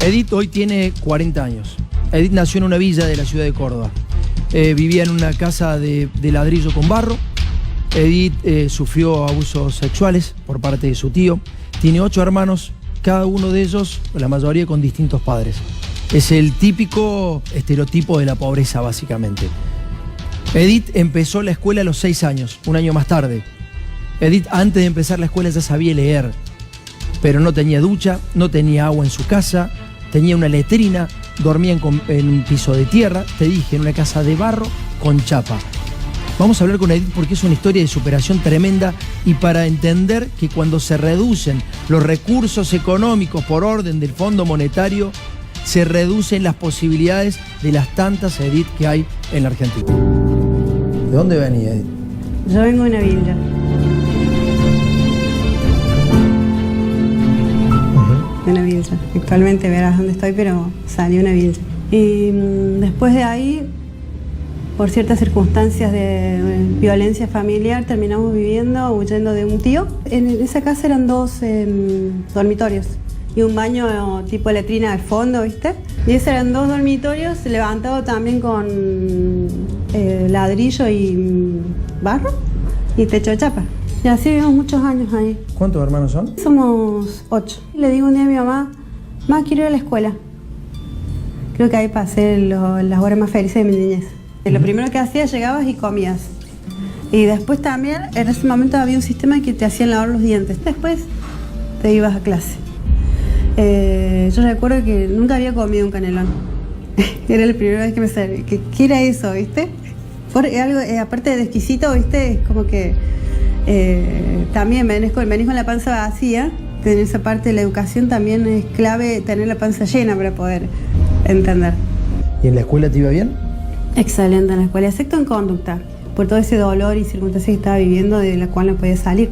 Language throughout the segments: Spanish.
Edith hoy tiene 40 años. Edith nació en una villa de la ciudad de Córdoba. Vivía en una casa de ladrillo con barro. Edith sufrió abusos sexuales por parte de su tío. Tiene 8 hermanos, cada uno de ellos, la mayoría con distintos padres. Es el típico estereotipo de la pobreza, básicamente. Edith empezó la escuela a los 6 años, un año más tarde. Edith, antes de empezar la escuela, ya sabía leer, pero no tenía ducha, no tenía agua en su casa, tenía una letrina, dormía en un piso de tierra, te dije, en una casa de barro con chapa. Vamos a hablar con Edith porque es una historia de superación tremenda y para entender que cuando se reducen los recursos económicos por orden del Fondo Monetario, se reducen las posibilidades de las tantas Edith que hay en la Argentina. ¿De dónde venía, Edith? Yo vengo de una villa. De una villa. Actualmente verás dónde estoy, pero salí de una villa. Y después de ahí, por ciertas circunstancias de violencia familiar, terminamos viviendo, huyendo de un tío. En esa casa eran 2 dormitorios y un baño tipo letrina al fondo, ¿viste? Y esos eran 2 dormitorios, levantados también con ladrillo y barro y techo de chapa. Y así vivimos muchos años ahí. ¿Cuántos hermanos son? Somos 8. Le digo un día a mi mamá, quiero ir a la escuela. Creo que ahí pasé las horas más felices de mi niñez. Lo primero que hacías, llegabas y comías. Y después también, en ese momento había un sistema que te hacían lavar los dientes. Después te ibas a clase. Yo recuerdo que nunca había comido un canelón. Era la primera vez que me salí. ¿Qué era eso, viste? Algo, aparte de exquisito, viste, es como que también venís con la panza vacía. En esa parte de la educación también es clave tener la panza llena para poder entender. ¿Y en la escuela te iba bien? Excelente en la escuela, excepto en conducta, por todo ese dolor y circunstancias que estaba viviendo de la cual no podía salir.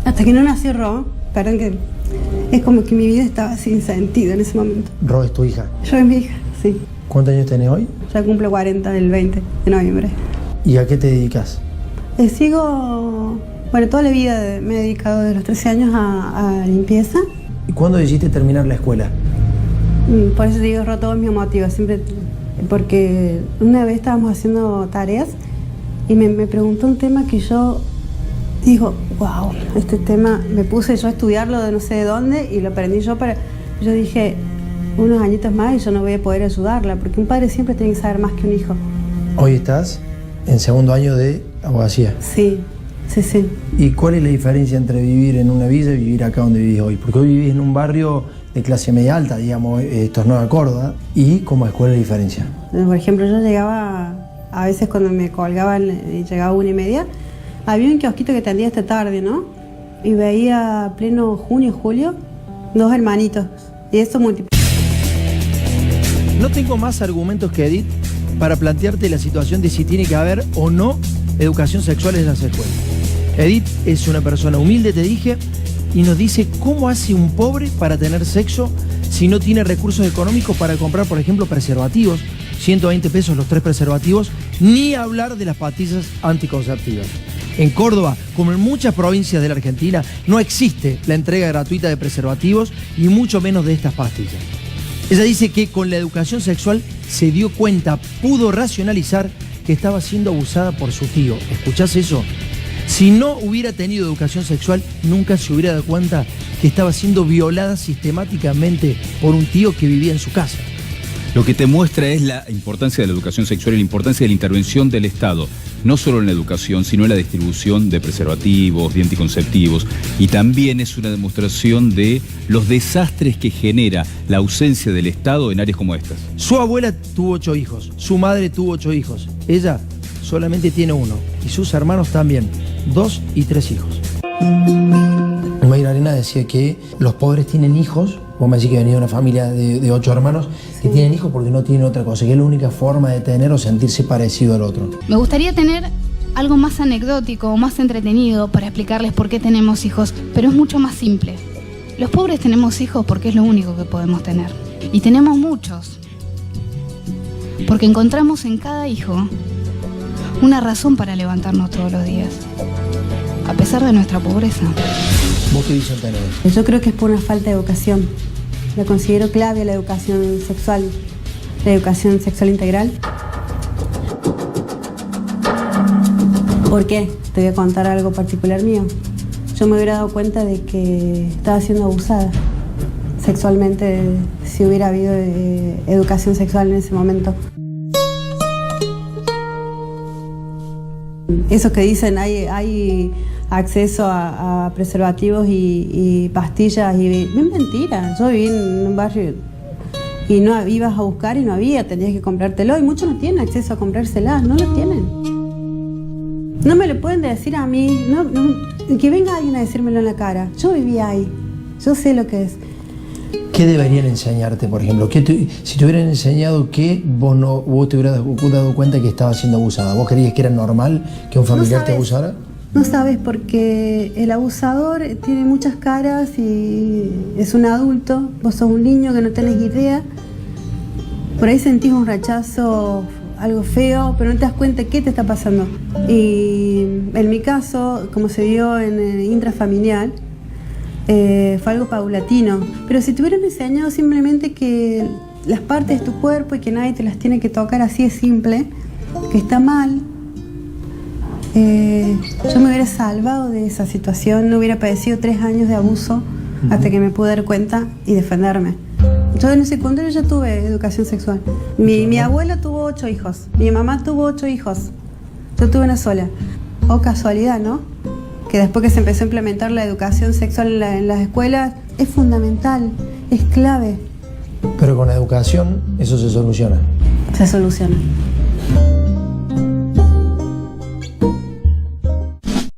Hasta que no nació Ro, perdón que es como que mi vida estaba sin sentido en ese momento. Ro es tu hija. Yo es mi hija, sí. ¿Cuántos años tenés hoy? Ya cumplo 40 el 20 de noviembre. ¿Y a qué te dedicas? Toda la vida me he dedicado desde los 13 años a limpieza. ¿Y cuándo decidiste terminar la escuela? Por eso te digo, Ro, todo es mi motivo, siempre. Porque una vez estábamos haciendo tareas y me preguntó un tema que yo digo, wow, este tema, me puse yo a estudiarlo de no sé de dónde y lo aprendí yo yo dije, unos añitos más y yo no voy a poder ayudarla, porque un padre siempre tiene que saber más que un hijo. Hoy estás en segundo año de abogacía. Sí. ¿Y cuál es la diferencia entre vivir en una villa y vivir acá donde vivís hoy? Porque hoy vivís en un barrio de clase media alta, digamos, esto es Nueva Córdoba, ¿y cómo es? ¿Cuál es la diferencia? Por ejemplo, yo llegaba, a veces cuando me colgaban y llegaba 1:30, había un kiosquito que atendía esta tarde, ¿no? Y veía pleno junio, julio, 2 hermanitos, y eso multiplicaba. No tengo más argumentos que Edith para plantearte la situación de si tiene que haber o no educación sexual en las escuelas. Edith es una persona humilde, te dije, y nos dice cómo hace un pobre para tener sexo si no tiene recursos económicos para comprar, por ejemplo, preservativos, 120 pesos los 3 preservativos, ni hablar de las pastillas anticonceptivas. En Córdoba, como en muchas provincias de la Argentina, no existe la entrega gratuita de preservativos y mucho menos de estas pastillas. Ella dice que con la educación sexual se dio cuenta, pudo racionalizar que estaba siendo abusada por su tío. ¿Escuchás eso? Si no hubiera tenido educación sexual, nunca se hubiera dado cuenta que estaba siendo violada sistemáticamente por un tío que vivía en su casa. Lo que te muestra es la importancia de la educación sexual y la importancia de la intervención del Estado, no solo en la educación, sino en la distribución de preservativos, de anticonceptivos, y también es una demostración de los desastres que genera la ausencia del Estado en áreas como estas. Su abuela tuvo 8 hijos, su madre tuvo 8 hijos, ella solamente tiene 1, y sus hermanos también, 2 y 3 hijos. Mayra Arena decía que los pobres tienen hijos, vos me decís que venía de una familia de 8 hermanos, que tienen hijos porque no tienen otra cosa, que es la única forma de tener o sentirse parecido al otro. Me gustaría tener algo más anecdótico o más entretenido para explicarles por qué tenemos hijos, pero es mucho más simple. Los pobres tenemos hijos porque es lo único que podemos tener. Y tenemos muchos, porque encontramos en cada hijo una razón para levantarnos todos los días, a pesar de nuestra pobreza. ¿Vos qué visión tenés? Yo creo que es por una falta de educación. La considero clave a la educación sexual integral. ¿Por qué? Te voy a contar algo particular mío. Yo me hubiera dado cuenta de que estaba siendo abusada sexualmente si hubiera habido educación sexual en ese momento. Eso que dicen, hay acceso a preservativos y pastillas, y es mentira. Yo viví en un barrio y no ibas a buscar y no había, tenías que comprártelo, y muchos no tienen acceso a comprárselas, no lo tienen. No me lo pueden decir a mí, que venga alguien a decírmelo en la cara. Yo viví ahí, yo sé lo que es. ¿Qué deberían enseñarte, por ejemplo? Si te hubieran enseñado que vos te hubieras dado cuenta que estabas siendo abusada, ¿vos creías que era normal que un familiar te abusara? No sabes, porque el abusador tiene muchas caras y es un adulto, vos sos un niño que no tenés idea. Por ahí sentís un rechazo, algo feo, pero no te das cuenta qué te está pasando. Y en mi caso, como se dio en el intrafamiliar, fue algo paulatino. Pero si te hubieran enseñado simplemente que las partes de tu cuerpo y que nadie te las tiene que tocar, así de simple, que está mal, yo me hubiera salvado de esa situación, no hubiera padecido 3 años de abuso hasta que me pude dar cuenta y defenderme. Yo en el secundario ya tuve educación sexual. Mi abuela tuvo 8 hijos, mi mamá tuvo 8 hijos, yo tuve una sola. Oh, casualidad, ¿no? Que después que se empezó a implementar la educación sexual en las escuelas, es fundamental, es clave. Pero con la educación eso se soluciona. Se soluciona.